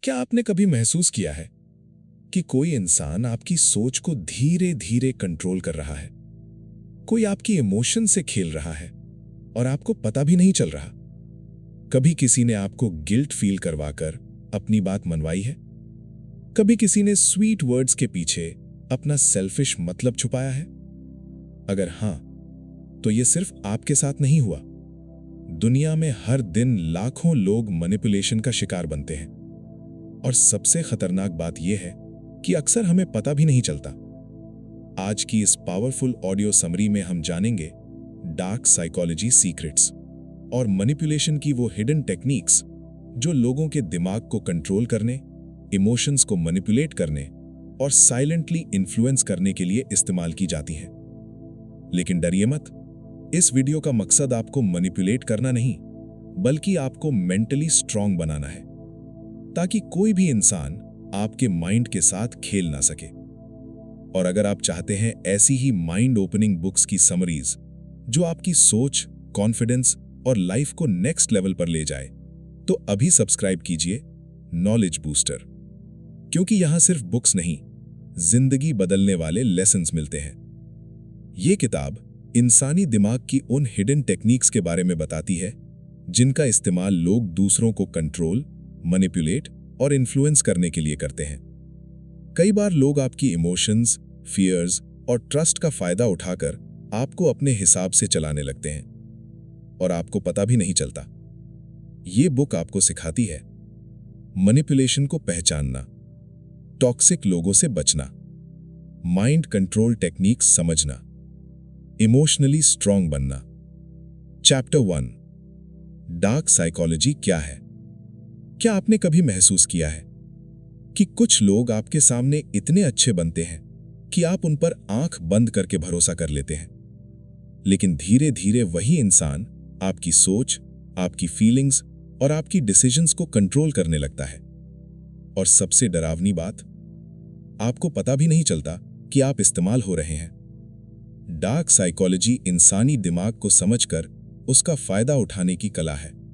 क्या आपने कभी महसूस किया है कि कोई इंसान आपकी सोच को धीरे धीरे कंट्रोल कर रहा है? कोई आपकी इमोशन से खेल रहा है और आपको पता भी नहीं चल रहा। कभी किसी ने आपको गिल्ट फील करवाकर अपनी बात मनवाई है। कभी किसी ने स्वीट वर्ड्स के पीछे अपना सेल्फिश मतलब छुपाया है। अगर हां, तो यह सिर्फ आपके साथ नहीं हुआ। दुनिया में हर दिन लाखों लोग मैनिपुलेशन का शिकार बनते हैं। और सबसे खतरनाक बात यह है कि अक्सर हमें पता भी नहीं चलता। आज की इस पावरफुल ऑडियो समरी में हम जानेंगे डार्क साइकोलॉजी सीक्रेट्स और मैनिपुलेशन की वो हिडन टेक्निक्स जो लोगों के दिमाग को कंट्रोल करने, इमोशंस को मैनिपुलेट करने और साइलेंटली इन्फ्लुएंस करने के लिए इस्तेमाल की जाती हैं। लेकिन डरिए मत, इस वीडियो का मकसद आपको मैनिपुलेट करना नहीं, बल्कि आपको मेंटली स्ट्रांग बनाना है, ताकि कोई भी इंसान आपके माइंड के साथ खेल ना सके। और अगर आप चाहते हैं ऐसी ही माइंड ओपनिंग बुक्स की समरीज जो आपकी सोच, कॉन्फिडेंस और लाइफ को नेक्स्ट लेवल पर ले जाए, तो अभी सब्सक्राइब कीजिए नॉलेज बूस्टर, क्योंकि यहां सिर्फ बुक्स नहीं, जिंदगी बदलने वाले लेसन्स मिलते हैं। यह किताब इंसानी दिमाग की उन हिडन टेक्निक्स के बारे में बताती है जिनका इस्तेमाल लोग दूसरों को कंट्रोल, मैनिपुलेट और इन्फ्लुएंस करने के लिए करते हैं। कई बार लोग आपकी इमोशंस, फियर्स और ट्रस्ट का फायदा उठाकर आपको अपने हिसाब से चलाने लगते हैं और आपको पता भी नहीं चलता। ये बुक आपको सिखाती है मैनिपुलेशन को पहचानना, टॉक्सिक लोगों से बचना, माइंड कंट्रोल टेक्निक्स समझना, इमोशनली स्ट्रांग बनना। चैप्टर 1, डार्क साइकोलॉजी क्या है? क्या आपने कभी महसूस किया है कि कुछ लोग आपके सामने इतने अच्छे बनते हैं कि आप उन पर आंख बंद करके भरोसा कर लेते हैं, लेकिन धीरे धीरे वही इंसान आपकी सोच, आपकी फीलिंग्स और आपकी डिसीजंस को कंट्रोल करने लगता है। और सबसे डरावनी बात, आपको पता भी नहीं चलता कि आप इस्तेमाल हो रहे हैं। डार्क साइकोलॉजी इंसानी दिमाग को समझकर उसका फायदा उठाने की कला है।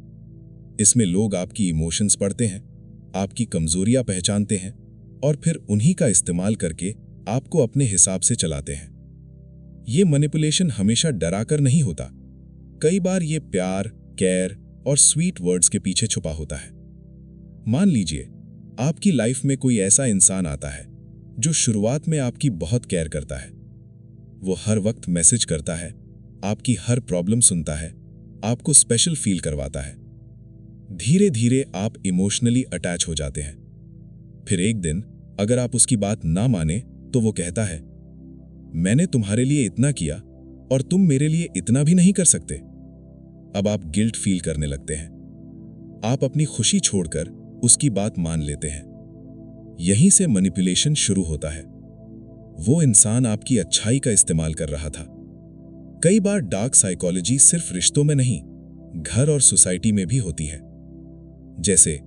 इसमें लोग आपकी इमोशंस पढ़ते हैं, आपकी कमजोरियां पहचानते हैं और फिर उन्हीं का इस्तेमाल करके आपको अपने हिसाब से चलाते हैं। यह मैनिपुलेशन हमेशा डराकर नहीं होता। कई बार यह प्यार, केयर और स्वीट वर्ड्स के पीछे छुपा होता है। मान लीजिए आपकी लाइफ में कोई ऐसा इंसान आता है जो शुरुआत में आपकी बहुत केयर करता है। वो हर वक्त मैसेज करता है, आपकी हर प्रॉब्लम सुनता है, आपको स्पेशल फील करवाता है। धीरे धीरे आप इमोशनली अटैच हो जाते हैं। फिर एक दिन अगर आप उसकी बात ना माने तो वो कहता है, मैंने तुम्हारे लिए इतना किया और तुम मेरे लिए इतना भी नहीं कर सकते। अब आप गिल्ट फील करने लगते हैं। आप अपनी खुशी छोड़कर उसकी बात मान लेते हैं। यहीं से मैनिपुलेशन शुरू होता है। वो इंसान आपकी अच्छाई का इस्तेमाल कर रहा था। कई बार डार्क साइकोलॉजी सिर्फ रिश्तों में नहीं, घर और सोसाइटी में भी होती है। जैसे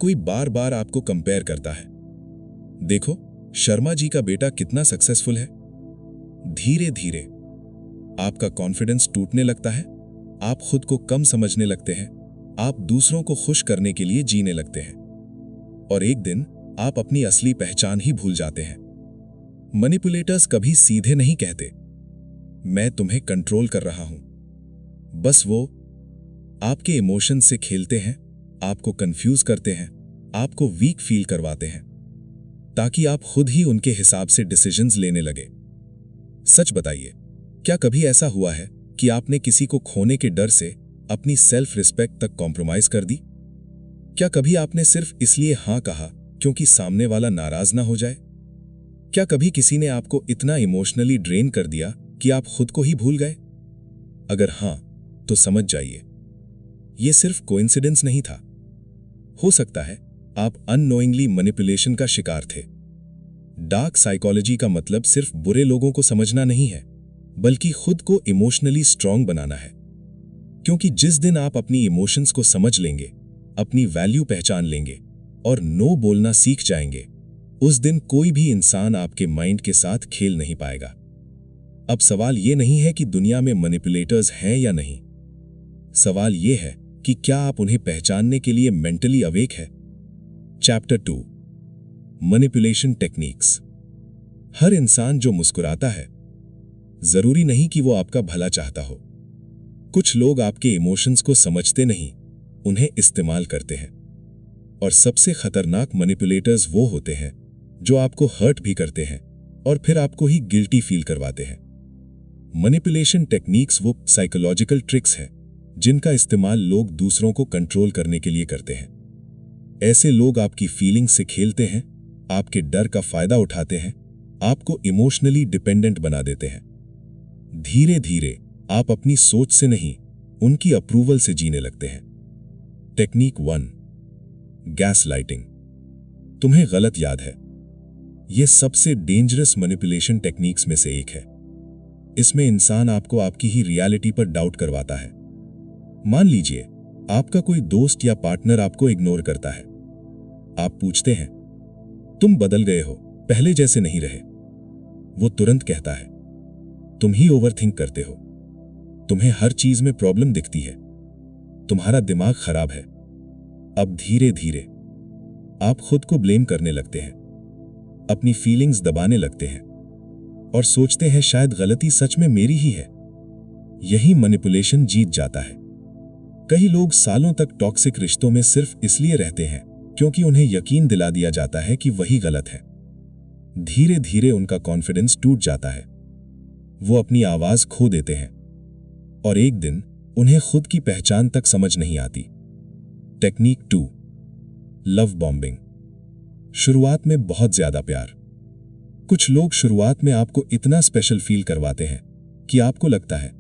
कोई बार बार आपको कंपेयर करता है, देखो शर्मा जी का बेटा कितना सक्सेसफुल है। धीरे धीरे आपका कॉन्फिडेंस टूटने लगता है, आप खुद को कम समझने लगते हैं, आप दूसरों को खुश करने के लिए जीने लगते हैं और एक दिन आप अपनी असली पहचान ही भूल जाते हैं। मैनिपुलेटर्स कभी सीधे नहीं कहते, मैं तुम्हें कंट्रोल कर रहा हूं। बस वो आपके इमोशन से खेलते हैं, आपको कंफ्यूज करते हैं, आपको वीक फील करवाते हैं, ताकि आप खुद ही उनके हिसाब से डिसीजंस लेने लगे। सच बताइए, क्या कभी ऐसा हुआ है कि आपने किसी को खोने के डर से अपनी सेल्फ रिस्पेक्ट तक कॉम्प्रोमाइज कर दी? क्या कभी आपने सिर्फ इसलिए हां कहा क्योंकि सामने वाला नाराज ना हो जाए? क्या कभी किसी ने आपको इतना इमोशनली ड्रेन कर दिया कि आप खुद को ही भूल गए? अगर हां, तो समझ जाइए, यह सिर्फ कोइंसिडेंस नहीं था। हो सकता है आप अननोइंगली मैनिपुलेशन का शिकार थे। डार्क साइकोलॉजी का मतलब सिर्फ बुरे लोगों को समझना नहीं है, बल्कि खुद को इमोशनली स्ट्रांग बनाना है। क्योंकि जिस दिन आप अपनी इमोशंस को समझ लेंगे, अपनी वैल्यू पहचान लेंगे और नो बोलना सीख जाएंगे, उस दिन कोई भी इंसान आपके माइंड के साथ खेल नहीं पाएगा। अब सवाल यह नहीं है कि दुनिया में मैनिपुलेटर्स हैं या नहीं। सवाल यह है कि क्या आप उन्हें पहचानने के लिए मेंटली अवेक है? Chapter 2 manipulation techniques. हर इंसान जो मुस्कुराता है, जरूरी नहीं कि वो आपका भला चाहता हो। कुछ लोग आपके इमोशंस को समझते नहीं, उन्हें इस्तेमाल करते हैं। और सबसे खतरनाक मैनिपुलेटर्स वो होते हैं जो आपको हर्ट भी करते हैं और फिर आपको ही गिल्टी फील करवाते हैं। मैनिपुलेशन टेक्निक्स वो साइकोलॉजिकल ट्रिक्स हैं जिनका इस्तेमाल लोग दूसरों को कंट्रोल करने के लिए करते हैं। ऐसे लोग आपकी फीलिंग्स से खेलते हैं, आपके डर का फायदा उठाते हैं, आपको इमोशनली डिपेंडेंट बना देते हैं। धीरे धीरे आप अपनी सोच से नहीं, उनकी अप्रूवल से जीने लगते हैं। Technique 1, gas lighting. तुम्हें गलत याद है, यह सबसे डेंजरस मैनिपुलेशन टेक्निक्स में से एक है। इसमें इंसान आपको आपकी ही रियलिटी पर डाउट करवाता है। मान लीजिए आपका कोई दोस्त या पार्टनर आपको इग्नोर करता है। आप पूछते हैं, तुम बदल गए हो, पहले जैसे नहीं रहे। वो तुरंत कहता है, तुम ही ओवरथिंक करते हो, तुम्हें हर चीज में प्रॉब्लम दिखती है, तुम्हारा दिमाग खराब है। अब धीरे धीरे आप खुद को ब्लेम करने लगते हैं, अपनी फीलिंग्स दबाने लगते हैं और सोचते हैं शायद गलती सच में मेरी ही है। यही मैनिपुलेशन जीत जाता है। कई लोग सालों तक टॉक्सिक रिश्तों में सिर्फ इसलिए रहते हैं क्योंकि उन्हें यकीन दिला दिया जाता है कि वही गलत है। धीरे धीरे उनका कॉन्फिडेंस टूट जाता है, वो अपनी आवाज खो देते हैं और एक दिन उन्हें खुद की पहचान तक समझ नहीं आती। Technique 2, love bombing. शुरुआत में बहुत ज्यादा प्यार। कुछ लोग शुरुआत में आपको इतना स्पेशल फील करवाते हैं कि आपको लगता है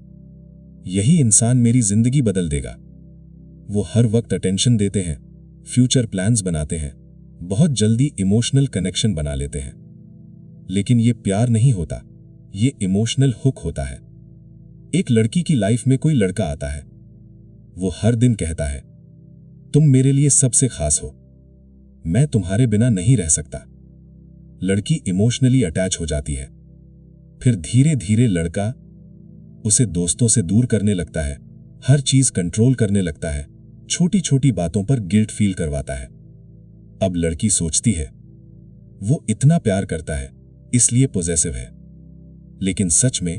यही इंसान मेरी जिंदगी बदल देगा। वो हर वक्त अटेंशन देते हैं, फ्यूचर प्लान्स बनाते हैं, बहुत जल्दी इमोशनल कनेक्शन बना लेते हैं। लेकिन ये प्यार नहीं होता, ये इमोशनल हुक होता है। एक लड़की की लाइफ में कोई लड़का आता है, वो हर दिन कहता है, तुम मेरे लिए सबसे खास हो, मैं तुम्हारे बिना नहीं रह सकता। लड़की इमोशनली अटैच हो जाती है। फिर धीरे धीरे लड़का उसे दोस्तों से दूर करने लगता है, हर चीज कंट्रोल करने लगता है, छोटी छोटी बातों पर गिल्ट फील करवाता है। अब लड़की सोचती है वो इतना प्यार करता है इसलिए पॉसेसिव है, लेकिन सच में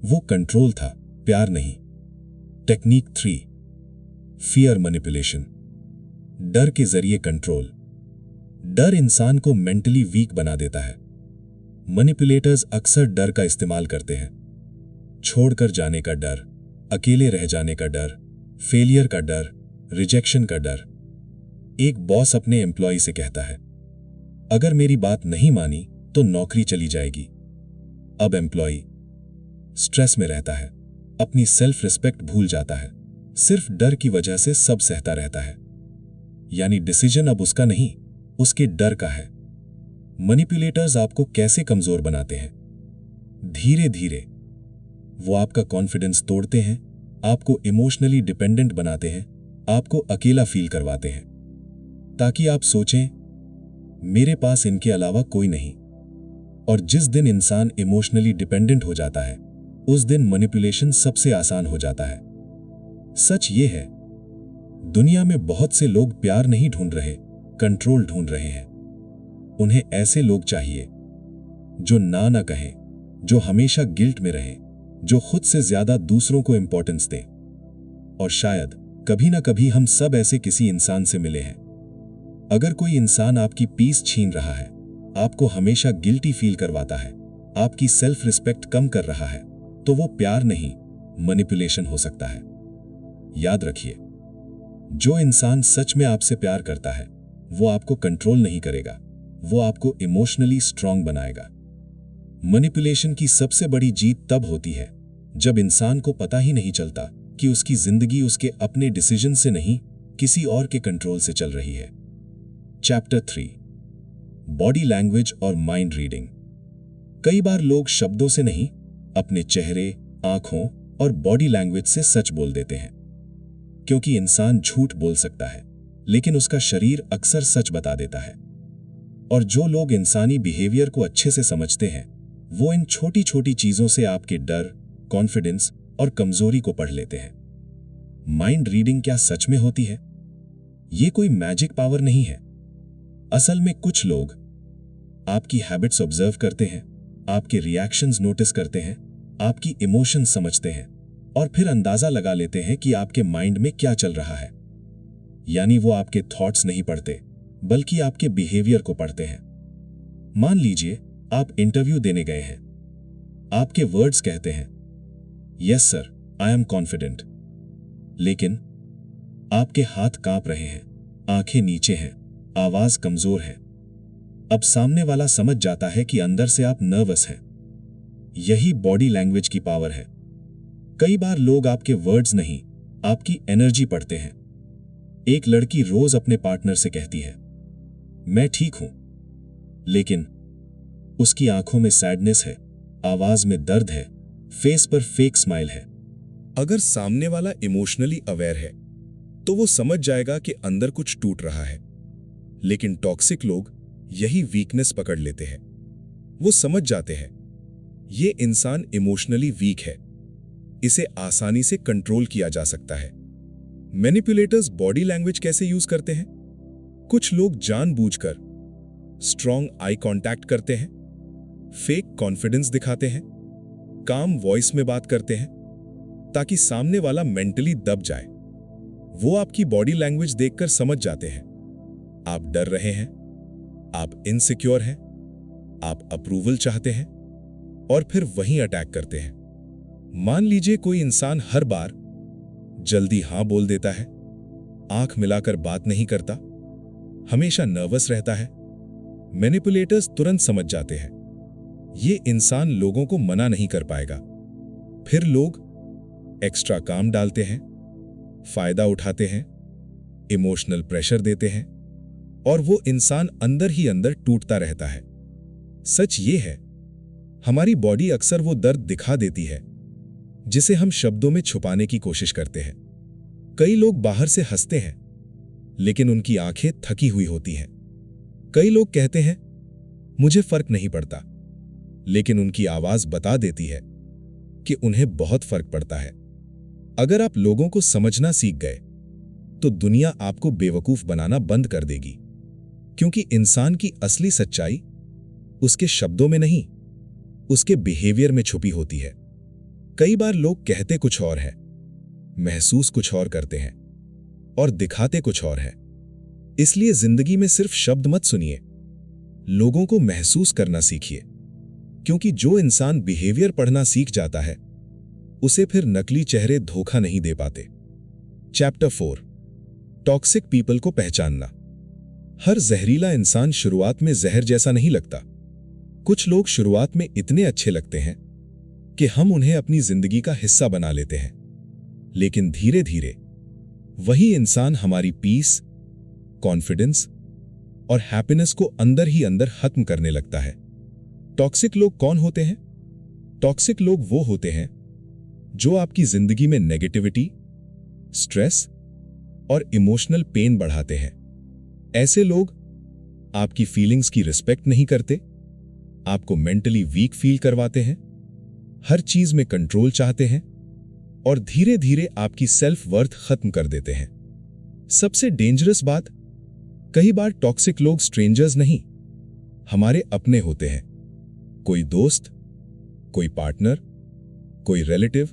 वो कंट्रोल था, प्यार नहीं। Technique 3, fear manipulation. डर के जरिए कंट्रोल। डर इंसान को मेंटली वीक बना देता है। मैनिपुलेटर्स अक्सर डर का इस्तेमाल करते हैं। छोड़कर जाने का डर, अकेले रह जाने का डर, फेलियर का डर, रिजेक्शन का डर। एक बॉस अपने एम्प्लॉय से कहता है, अगर मेरी बात नहीं मानी तो नौकरी चली जाएगी। अब एम्प्लॉय स्ट्रेस में रहता है, अपनी सेल्फ रिस्पेक्ट भूल जाता है, सिर्फ डर की वजह से सब सहता रहता है। यानी डिसीजन अब उसका नहीं, उसके डर का है। मैनिपुलेटर्स आपको कैसे कमजोर बनाते हैं? धीरे धीरे वो आपका कॉन्फिडेंस तोड़ते हैं, आपको इमोशनली डिपेंडेंट बनाते हैं, आपको अकेला फील करवाते हैं, ताकि आप सोचें मेरे पास इनके अलावा कोई नहीं। और जिस दिन इंसान इमोशनली डिपेंडेंट हो जाता है, उस दिन मैनिपुलेशन सबसे आसान हो जाता है। सच ये है, दुनिया में बहुत से लोग प्यार नहीं ढूंढ रहे, कंट्रोल ढूंढ रहे हैं। उन्हें ऐसे लोग चाहिए जो ना कहें, जो हमेशा गिल्ट में रहें, जो खुद से ज्यादा दूसरों को इंपॉर्टेंस दें। और शायद कभी ना कभी हम सब ऐसे किसी इंसान से मिले हैं। अगर कोई इंसान आपकी पीस छीन रहा है, आपको हमेशा गिल्टी फील करवाता है, आपकी सेल्फ रिस्पेक्ट कम कर रहा है, तो वो प्यार नहीं, मैनिपुलेशन हो सकता है। याद रखिए, जो इंसान सच में आपसे प्यार करता है, वो आपको कंट्रोल नहीं करेगा, वो आपको इमोशनली स्ट्रांग बनाएगा। मैनिपुलेशन की सबसे बड़ी जीत तब होती है जब इंसान को पता ही नहीं चलता कि उसकी जिंदगी उसके अपने डिसीजन से नहीं, किसी और के कंट्रोल से चल रही है। चैप्टर 3, बॉडी लैंग्वेज और माइंड रीडिंग। कई बार लोग शब्दों से नहीं, अपने चेहरे, आंखों और बॉडी लैंग्वेज से सच बोल देते हैं। क्योंकि इंसान झूठ बोल सकता है, लेकिन उसका शरीर अक्सर सच बता देता है। और जो लोग इंसानी बिहेवियर को अच्छे से समझते हैं, वो इन छोटी छोटी चीजों से आपके डर, कॉन्फिडेंस और कमजोरी को पढ़ लेते हैं। माइंड रीडिंग क्या सच में होती है? ये कोई मैजिक पावर नहीं है, असल में कुछ लोग आपकी हैबिट्स ऑब्जर्व करते हैं, आपके रिएक्शंस नोटिस करते हैं, आपकी इमोशंस समझते हैं और फिर अंदाजा लगा लेते हैं कि आपके माइंड में क्या चल रहा है। यानी वो आपके थॉट्स नहीं पढ़ते, बल्कि आपके बिहेवियर को पढ़ते हैं। मान लीजिए आप इंटरव्यू देने गए हैं। आपके वर्ड्स कहते हैं, yes sir, I am confident, लेकिन आपके हाथ कांप रहे हैं, आंखें नीचे हैं, आवाज कमजोर है। अब सामने वाला समझ जाता है कि अंदर से आप नर्वस हैं। यही बॉडी लैंग्वेज की पावर है। कई बार लोग आपके वर्ड्स नहीं, आपकी एनर्जी पढ़ते हैं। एक लड़की रोज अपने पार्टनर से कहती है, मैं ठीक हूं, लेकिन उसकी आंखों में सैडनेस है, आवाज में दर्द है, फेस पर फेक स्माइल है। अगर सामने वाला इमोशनली अवेयर है तो वो समझ जाएगा कि अंदर कुछ टूट रहा है। लेकिन टॉक्सिक लोग यही वीकनेस पकड़ लेते हैं। वो समझ जाते हैं ये इंसान इमोशनली वीक है, इसे आसानी से कंट्रोल किया जा सकता है। मैनिपुलेटर्स बॉडी लैंग्वेज कैसे यूज करते हैं? कुछ लोग जानबूझकर स्ट्रॉन्ग आई कांटेक्ट करते हैं, फेक कॉन्फिडेंस दिखाते हैं, काम वॉइस में बात करते हैं ताकि सामने वाला मेंटली दब जाए। वो आपकी बॉडी लैंग्वेज देखकर समझ जाते हैं आप डर रहे हैं, आप इनसिक्योर हैं, आप अप्रूवल चाहते हैं और फिर वहीं अटैक करते हैं। मान लीजिए कोई इंसान हर बार जल्दी हां बोल देता है, आंख मिलाकर बात नहीं करता, हमेशा नर्वस रहता है। मैनिपुलेटर्स तुरंत समझ जाते हैं ये इंसान लोगों को मना नहीं कर पाएगा। फिर लोग एक्स्ट्रा काम डालते हैं, फायदा उठाते हैं, इमोशनल प्रेशर देते हैं और वो इंसान अंदर ही अंदर टूटता रहता है। सच ये है, हमारी बॉडी अक्सर वो दर्द दिखा देती है जिसे हम शब्दों में छुपाने की कोशिश करते हैं। कई लोग बाहर से हंसते हैं, लेकिन उनकी आंखें थकी हुई होती हैं। कई लोग कहते हैं मुझे फर्क नहीं पड़ता, लेकिन उनकी आवाज बता देती है कि उन्हें बहुत फर्क पड़ता है। अगर आप लोगों को समझना सीख गए तो दुनिया आपको बेवकूफ बनाना बंद कर देगी, क्योंकि इंसान की असली सच्चाई उसके शब्दों में नहीं, उसके बिहेवियर में छुपी होती है। कई बार लोग कहते कुछ और है, महसूस कुछ और करते हैं और दिखाते कुछ और है। इसलिए जिंदगी में सिर्फ शब्द मत सुनिए, लोगों को महसूस करना सीखिए, क्योंकि जो इंसान बिहेवियर पढ़ना सीख जाता है उसे फिर नकली चेहरे धोखा नहीं दे पाते। चैप्टर 4, टॉक्सिक पीपल को पहचानना। हर जहरीला इंसान शुरुआत में जहर जैसा नहीं लगता। कुछ लोग शुरुआत में इतने अच्छे लगते हैं कि हम उन्हें अपनी जिंदगी का हिस्सा बना लेते हैं, लेकिन धीरे धीरे वही इंसान हमारी पीस, कॉन्फिडेंस और हैप्पीनेस को अंदर ही अंदर खत्म करने लगता है। टॉक्सिक लोग कौन होते हैं? टॉक्सिक लोग वो होते हैं जो आपकी जिंदगी में नेगेटिविटी, स्ट्रेस और इमोशनल पेन बढ़ाते हैं। ऐसे लोग आपकी फीलिंग्स की रिस्पेक्ट नहीं करते, आपको मेंटली वीक फील करवाते हैं, हर चीज में कंट्रोल चाहते हैं और धीरे धीरे आपकी सेल्फ वर्थ खत्म कर देते हैं। सबसे डेंजरस बात, कई बार टॉक्सिक लोग स्ट्रेंजर्स नहीं, हमारे अपने होते हैं। कोई दोस्त, कोई पार्टनर, कोई रिलेटिव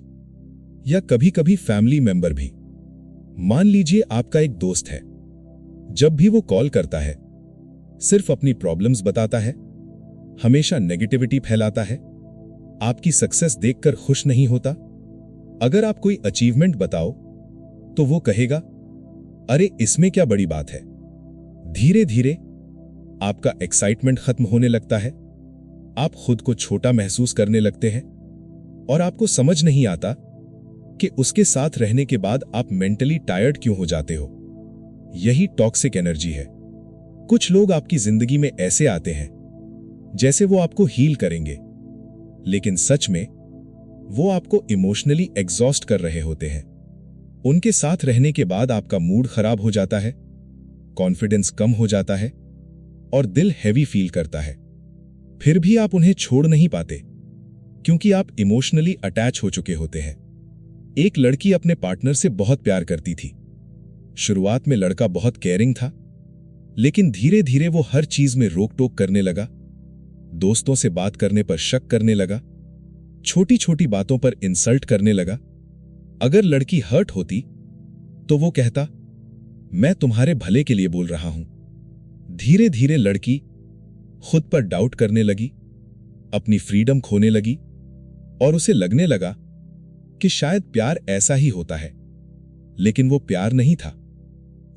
या कभी कभी फैमिली मेंबर भी। मान लीजिए आपका एक दोस्त है, जब भी वो कॉल करता है सिर्फ अपनी प्रॉब्लम्स बताता है, हमेशा नेगेटिविटी फैलाता है, आपकी सक्सेस देखकर खुश नहीं होता। अगर आप कोई अचीवमेंट बताओ तो वो कहेगा, अरे इसमें क्या बड़ी बात है। धीरे धीरे आपका एक्साइटमेंट खत्म होने लगता है, आप खुद को छोटा महसूस करने लगते हैं और आपको समझ नहीं आता कि उसके साथ रहने के बाद आप मेंटली टायर्ड क्यों हो जाते हो। यही टॉक्सिक एनर्जी है। कुछ लोग आपकी जिंदगी में ऐसे आते हैं जैसे वो आपको हील करेंगे, लेकिन सच में वो आपको इमोशनली एग्जॉस्ट कर रहे होते हैं। उनके साथ रहने के बाद आपका मूड खराब हो जाता है, कॉन्फिडेंस कम हो जाता है और दिल हैवी फील करता है। फिर भी आप उन्हें छोड़ नहीं पाते, क्योंकि आप इमोशनली अटैच हो चुके होते हैं। एक लड़की अपने पार्टनर से बहुत प्यार करती थी। शुरुआत में लड़का बहुत केयरिंग था, लेकिन धीरे धीरे वो हर चीज में रोक टोक करने लगा, दोस्तों से बात करने पर शक करने लगा, छोटी छोटी बातों पर इंसल्ट करने लगा। अगर लड़की हर्ट होती तो वो कहता, मैं तुम्हारे भले के लिए बोल रहा हूं। धीरे धीरे लड़की खुद पर डाउट करने लगी, अपनी फ्रीडम खोने लगी और उसे लगने लगा कि शायद प्यार ऐसा ही होता है। लेकिन वो प्यार नहीं था,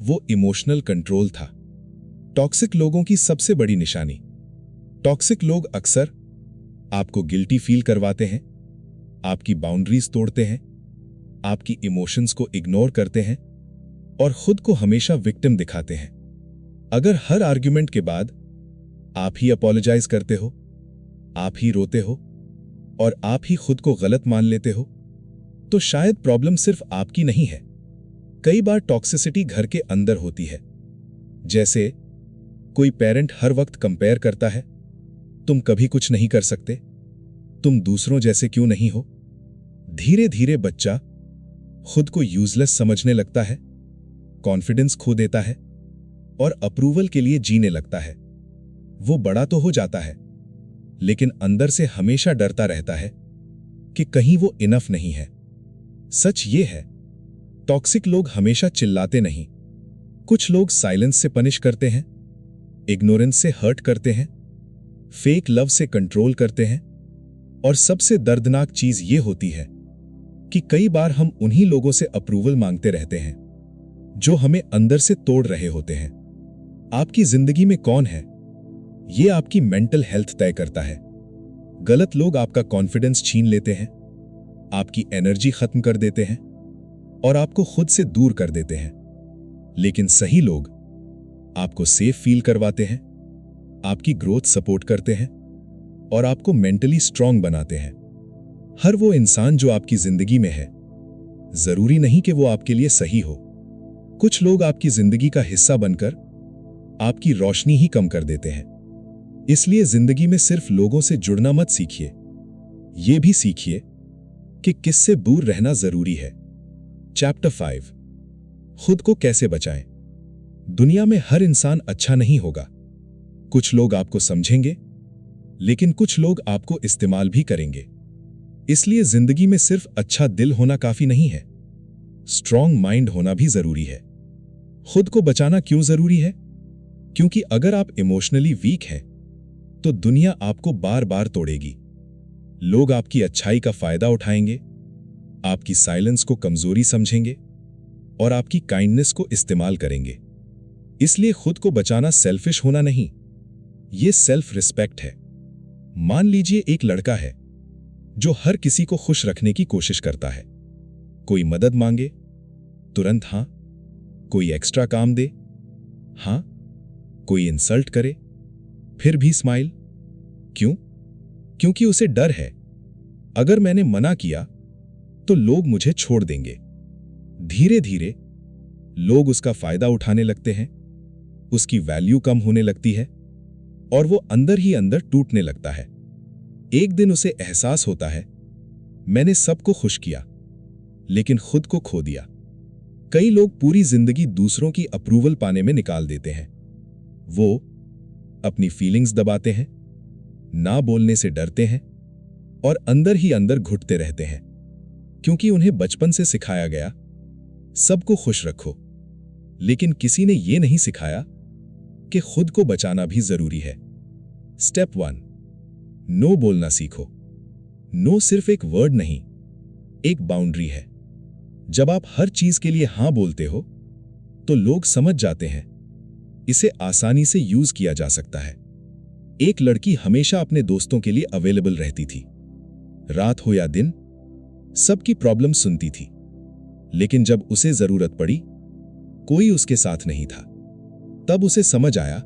वो इमोशनल कंट्रोल था। टॉक्सिक लोगों की सबसे बड़ी निशानी। टॉक्सिक लोग अक्सर आपको गिल्टी फील करवाते हैं, आपकी बाउंड्रीज तोड़ते हैं, आपकी इमोशंस को इग्नोर करते हैं और खुद को हमेशा विक्टिम दिखाते हैं। अगर हर आर्ग्यूमेंट के बाद आप ही अपॉलोजाइज करते हो, आप ही रोते हो और आप ही खुद को गलत मान लेते हो, तो शायद प्रॉब्लम सिर्फ आपकी नहीं है। कई बार टॉक्सिसिटी घर के अंदर होती है। जैसे कोई पेरेंट हर वक्त कंपेयर करता है, तुम कभी कुछ नहीं कर सकते, तुम दूसरों जैसे क्यों नहीं हो। धीरे धीरे बच्चा खुद को यूजलेस समझने लगता है, कॉन्फिडेंस खो देता है और अप्रूवल के लिए जीने लगता है। वो बड़ा तो हो जाता है, लेकिन अंदर से हमेशा डरता रहता है कि कहीं वो इनफ नहीं है। सच ये है, टॉक्सिक लोग हमेशा चिल्लाते नहीं। कुछ लोग साइलेंस से पनिश करते हैं, इग्नोरेंस से हर्ट करते हैं, फेक लव से कंट्रोल करते हैं और सबसे दर्दनाक चीज ये होती है कि कई बार हम उन्हीं लोगों से अप्रूवल मांगते रहते हैं जो हमें अंदर से तोड़ रहे होते हैं। आपकी जिंदगी में कौन है, ये आपकी मेंटल हेल्थ तय करता है। गलत लोग आपका कॉन्फिडेंस छीन लेते हैं, आपकी एनर्जी खत्म कर देते हैं और आपको खुद से दूर कर देते हैं। लेकिन सही लोग आपको सेफ फील करवाते हैं, आपकी ग्रोथ सपोर्ट करते हैं और आपको मेंटली स्ट्रांग बनाते हैं। हर वो इंसान जो आपकी जिंदगी में है, जरूरी नहीं कि वो आपके लिए सही हो। कुछ लोग आपकी जिंदगी का हिस्सा बनकर आपकी रोशनी ही कम कर देते हैं। इसलिए जिंदगी में सिर्फ लोगों से जुड़ना मत सीखिए, यह भी सीखिए कि किससे दूर रहना जरूरी है। चैप्टर 5, खुद को कैसे बचाएं। दुनिया में हर इंसान अच्छा नहीं होगा। कुछ लोग आपको समझेंगे, लेकिन कुछ लोग आपको इस्तेमाल भी करेंगे। इसलिए जिंदगी में सिर्फ अच्छा दिल होना काफी नहीं है, स्ट्रांग माइंड होना भी जरूरी है। खुद को बचाना क्यों जरूरी है? क्योंकि अगर आप इमोशनली वीक हैं, तो दुनिया आपको बार बार तोड़ेगी। लोग आपकी अच्छाई का फायदा उठाएंगे, आपकी साइलेंस को कमजोरी समझेंगे और आपकी काइंडनेस को इस्तेमाल करेंगे। इसलिए खुद को बचाना सेल्फिश होना नहीं, यह सेल्फ रिस्पेक्ट है। मान लीजिए एक लड़का है जो हर किसी को खुश रखने की कोशिश करता है। कोई मदद मांगे, तुरंत हां, कोई एक्स्ट्रा काम दे, हां, कोई इंसल्ट करे, फिर भी स्माइल। क्यों? क्योंकि उसे डर है, अगर मैंने मना किया तो लोग मुझे छोड़ देंगे। धीरे धीरे लोग उसका फायदा उठाने लगते हैं, उसकी वैल्यू कम होने लगती है और वो अंदर ही अंदर टूटने लगता है। एक दिन उसे एहसास होता है, मैंने सबको खुश किया लेकिन खुद को खो दिया। कई लोग पूरी जिंदगी दूसरों की अप्रूवल पाने में निकाल देते हैं। वो अपनी फीलिंग्स दबाते हैं, ना बोलने से डरते हैं और अंदर ही अंदर घुटते रहते हैं, क्योंकि उन्हें बचपन से सिखाया गया सबको खुश रखो। लेकिन किसी ने यह नहीं सिखाया कि खुद को बचाना भी जरूरी है। स्टेप 1, नो बोलना सीखो। नो सिर्फ एक वर्ड नहीं, एक बाउंड्री है। जब आप हर चीज के लिए हां बोलते हो तो लोग समझ जाते हैं इसे आसानी से यूज किया जा सकता है। एक लड़की हमेशा अपने दोस्तों के लिए अवेलेबल रहती थी, रात हो या दिन, सबकी प्रॉब्लम सुनती थी। लेकिन जब उसे जरूरत पड़ी, कोई उसके साथ नहीं था। तब उसे समझ आया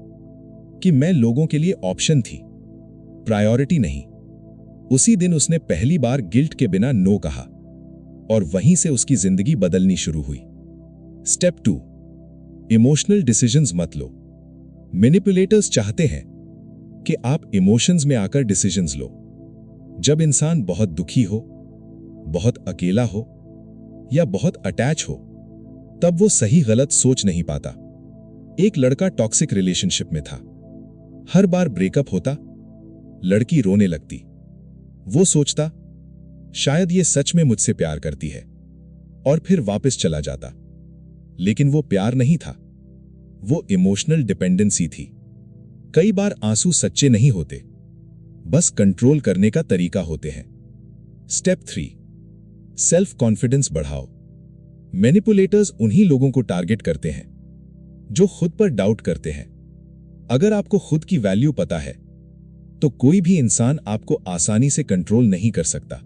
कि मैं लोगों के लिए ऑप्शन थी, प्रायोरिटी नहीं। उसी दिन उसने पहली बार गिल्ट के बिना नो कहा और वहीं से उसकी जिंदगी बदलनी शुरू हुई। स्टेप 2, इमोशनल डिसीजंस मत लो। मैनिपुलेटर्स चाहते हैं कि आप इमोशंस में आकर डिसीजंस लो। जब इंसान बहुत दुखी हो, बहुत अकेला हो या बहुत अटैच हो, तब वो सही गलत सोच नहीं पाता। एक लड़का टॉक्सिक रिलेशनशिप में था। हर बार ब्रेकअप होता, लड़की रोने लगती। वो सोचता शायद ये सच में मुझसे प्यार करती है, और फिर वापस चला जाता। लेकिन वो प्यार नहीं था, वो इमोशनल डिपेंडेंसी थी। कई बार आंसू सच्चे नहीं होते, बस कंट्रोल करने का तरीका होते हैं। स्टेप 3, सेल्फ कॉन्फिडेंस बढ़ाओ। मैनिपुलेटर्स उन्हीं लोगों को टारगेट करते हैं जो खुद पर डाउट करते हैं। अगर आपको खुद की वैल्यू पता है तो कोई भी इंसान आपको आसानी से कंट्रोल नहीं कर सकता।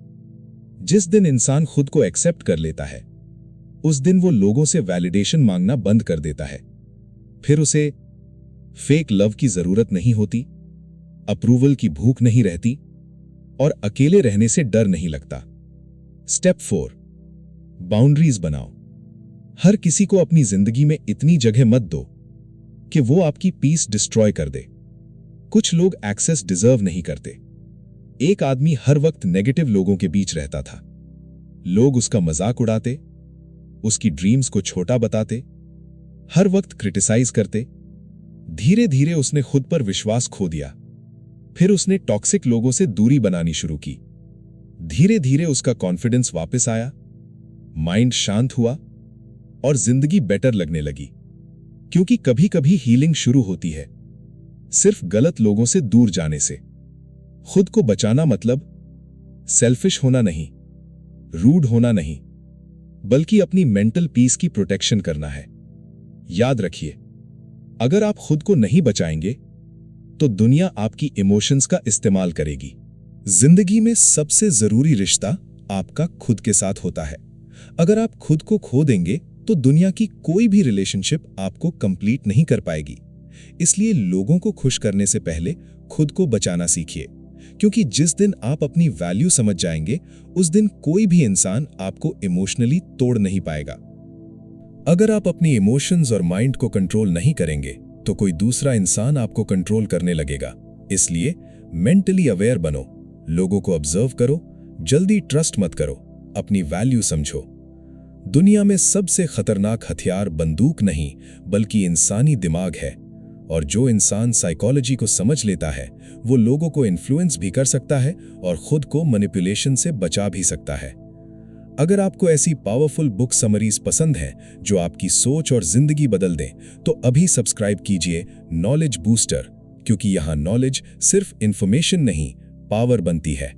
जिस दिन इंसान खुद को एक्सेप्ट कर लेता है, उस दिन वो लोगों से वैलिडेशन मांगना बंद कर देता है। फिर उसे फेक लव की जरूरत नहीं होती, अप्रूवल की भूख नहीं रहती, और अकेले रहने से डर नहीं लगता। स्टेप 4, बाउंड्रीज बनाओ। हर किसी को अपनी जिंदगी में इतनी जगह मत दो कि वो आपकी पीस डिस्ट्रॉय कर दे। कुछ लोग एक्सेस डिजर्व नहीं करते। एक आदमी हर वक्त नेगेटिव लोगों के बीच रहता था। लोग उसका मजाक उड़ाते, उसकी ड्रीम्स को छोटा बताते, हर वक्त क्रिटिसाइज करते। धीरे धीरे उसने खुद पर विश्वास खो दिया। फिर उसने टॉक्सिक लोगों से दूरी बनानी शुरू की। धीरे धीरे उसका कॉन्फिडेंस वापस आया, माइंड शांत हुआ, और जिंदगी बेटर लगने लगी। क्योंकि कभी कभी हीलिंग शुरू होती है सिर्फ गलत लोगों से दूर जाने से। खुद को बचाना मतलब सेल्फिश होना नहीं, रूड होना नहीं, बल्कि अपनी मेंटल पीस की प्रोटेक्शन करना है। याद रखिए, अगर आप खुद को नहीं बचाएंगे तो दुनिया आपकी इमोशंस का इस्तेमाल करेगी। जिंदगी में सबसे जरूरी रिश्ता आपका खुद के साथ होता है। अगर आप खुद को खो देंगे तो दुनिया की कोई भी रिलेशनशिप आपको कंप्लीट नहीं कर पाएगी। इसलिए लोगों को खुश करने से पहले खुद को बचाना सीखिए, क्योंकि जिस दिन आप अपनी वैल्यू समझ जाएंगे, उस दिन कोई भी इंसान आपको इमोशनली तोड़ नहीं पाएगा। अगर आप अपनी इमोशंस और माइंड को कंट्रोल नहीं करेंगे तो कोई दूसरा इंसान आपको कंट्रोल करने लगेगा। इसलिए मेंटली अवेयर बनो, लोगों को ऑब्जर्व करो, जल्दी ट्रस्ट मत करो, अपनी वैल्यू समझो। दुनिया में सबसे खतरनाक हथियार बंदूक नहीं बल्कि इंसानी दिमाग है, और जो इंसान साइकोलॉजी को समझ लेता है वो लोगों को इन्फ्लुएंस भी कर सकता है और खुद को मैनिपुलेशन से बचा भी सकता है। अगर आपको ऐसी पावरफुल बुक समरीज पसंद है जो आपकी सोच और जिंदगी बदल दें, तो अभी सब्सक्राइब कीजिए नॉलेज बूस्टर, क्योंकि यहाँ नॉलेज सिर्फ इंफॉर्मेशन नहीं, पावर बनती है।